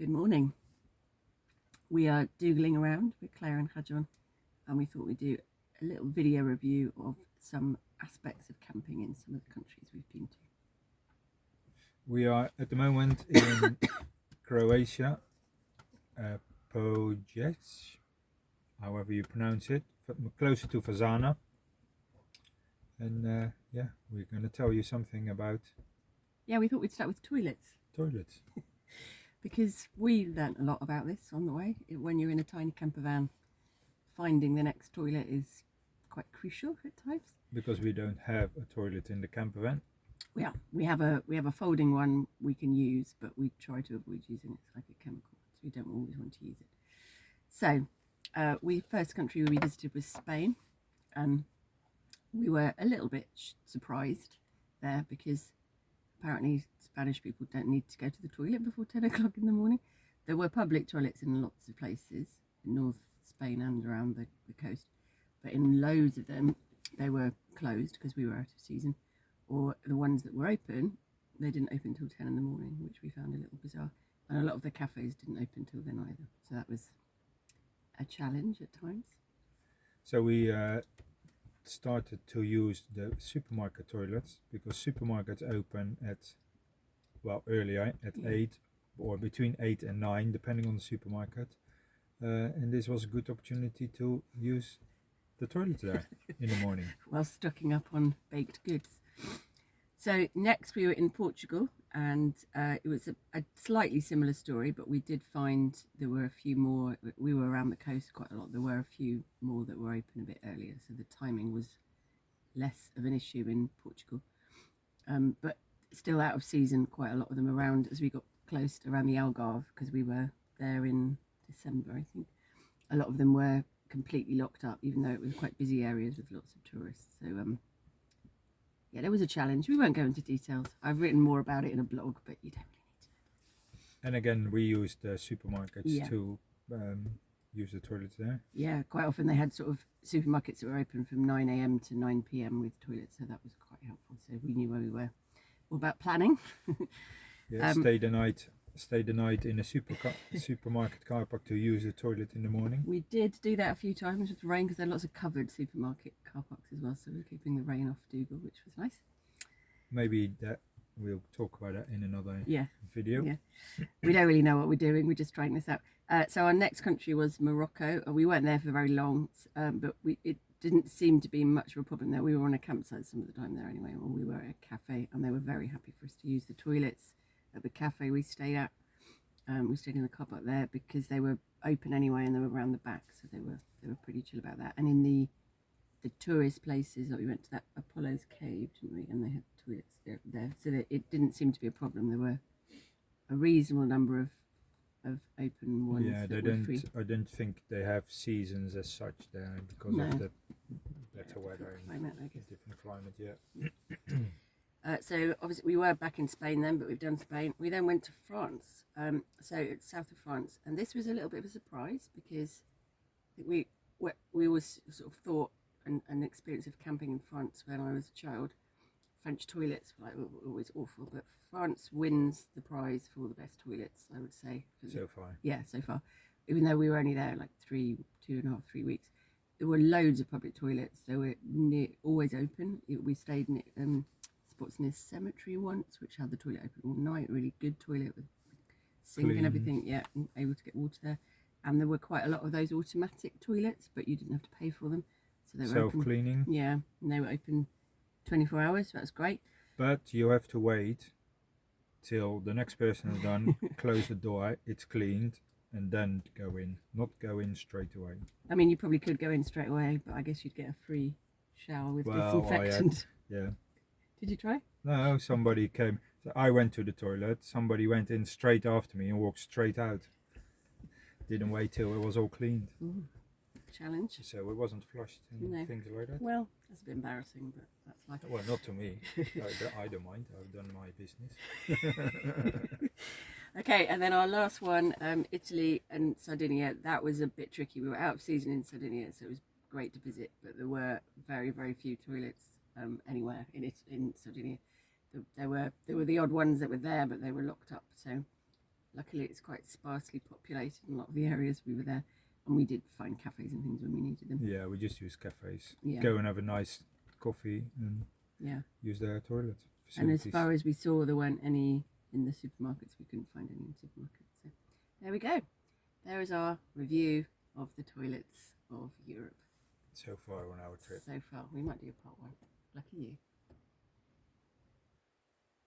Good morning. We are doogling around with Claire and Hadjon, and we thought we'd do a little video review of some aspects of camping in some of the countries we've been to. We are at the moment in Croatia, Pojec, however you pronounce it, closer to Fazana. And yeah, we're going to tell you something about Yeah, we thought we'd start with toilets toilets. because we learnt a lot about this on the way. When you're in a tiny camper van, finding the next toilet is quite crucial at times. Because we don't have a toilet in the camper van. Yeah, we have a folding one we can use, but we try to avoid using it. It's like a chemical, so we don't always want to use it. So, first country we visited was Spain, and we were a little bit surprised there because apparently Spanish people don't need to go to the toilet before 10 o'clock in the morning. There were public toilets in lots of places in North Spain and around the coast, but in loads of them they were closed because we were out of season, or the ones that were open, they didn't open until 10 in the morning, which we found a little bizarre. And a lot of the cafes didn't open till then either, so that was a challenge at times. So we started to use the supermarket toilets because supermarkets open at, well, earlier at 8 or between 8 and 9 depending on the supermarket, and this was a good opportunity to use the toilet there in the morning while stocking up on baked goods. So next we were in Portugal, and it was a slightly similar story, but we did find there were a few more. We were around the coast quite a lot. There were a few more that were open a bit earlier, so the timing was less of an issue in Portugal, but still out of season, quite a lot of them around as we got close around the Algarve, because we were there in December, I think. A lot of them were completely locked up, even though it was quite busy areas with lots of tourists. So yeah, there was a challenge. We won't go into details. I've written more about it in a blog, but you don't really need to know. and again we used the supermarkets to use the toilets there. Yeah, quite often they had sort of supermarkets that were open from 9 a.m. to 9 p.m. with toilets, so that was quite helpful. So we knew where we were. All about planning. Yeah, stay the night in a supermarket car park to use the toilet in the morning. We did do that a few times with the rain, because there are lots of covered supermarket car parks as well, so we're keeping the rain off Dougal, which was nice. Maybe that we'll talk about that in another video. Yeah, we don't really know what we're doing. We're just trying this out. So our next country was Morocco. We weren't there for very long, but it didn't seem to be much of a problem there. We were on a campsite some of the time there anyway, or we were at a cafe, and they were very happy for us to use the toilets at the cafe we stayed at. We stayed in the car park there because they were open anyway, and they were around the back, so they were pretty chill about that. And in the tourist places, like we went to that Apollo's Cave, didn't we? And they had toilets there, so that it didn't seem to be a problem. There were a reasonable number of open ones. Yeah, that were free. I don't think they have seasons as such there because of the better weather and climate, I guess. different climate. Yeah. So obviously we were back in Spain then, but we've done Spain. We then went to France, so it's south of France, and this was a little bit of a surprise because we always sort of thought an experience of camping in France when I was a child. French toilets were always awful, but France wins the prize for the best toilets, I would say. So far. Yeah, so far. Even though we were only there like 3 weeks, there were loads of public toilets. They were always open. We stayed in spots near cemetery once, which had the toilet open all night. Really good toilet with sink Clean. And everything. Yeah, and able to get water there. And there were quite a lot of those automatic toilets, but you didn't have to pay for them. So they were self-cleaning. Yeah, and they were open 24 hours, so that's great. But you have to wait till the next person is done, close the door, it's cleaned, and then go in. Not go in straight away. I mean, you probably could go in straight away, but I guess you'd get a free shower with disinfectant. Yeah. Did you try? No, somebody came. So I went to the toilet. Somebody went in straight after me and walked straight out. Didn't wait till it was all cleaned. Ooh, challenge. So it wasn't flushed and things like that. Well, that's a bit embarrassing, but that's life. Well, not to me. I don't mind. I've done my business. Okay, and then our last one, Italy and Sardinia. That was a bit tricky. We were out of season in Sardinia, so it was great to visit, but there were very, very few toilets anywhere in Sardinia. There were the odd ones that were there, but they were locked up. So luckily it's quite sparsely populated in a lot of the areas we were there, and we did find cafes and things when we needed them. Yeah, we just use cafes. Yeah. Go and have a nice coffee and Yeah. use their toilet facilities. And as far as we saw, there weren't any in the supermarkets. We couldn't find any in supermarkets. So there we go. There is our review of the toilets of Europe. So far on our trip. So far. We might do a part one. Lucky you.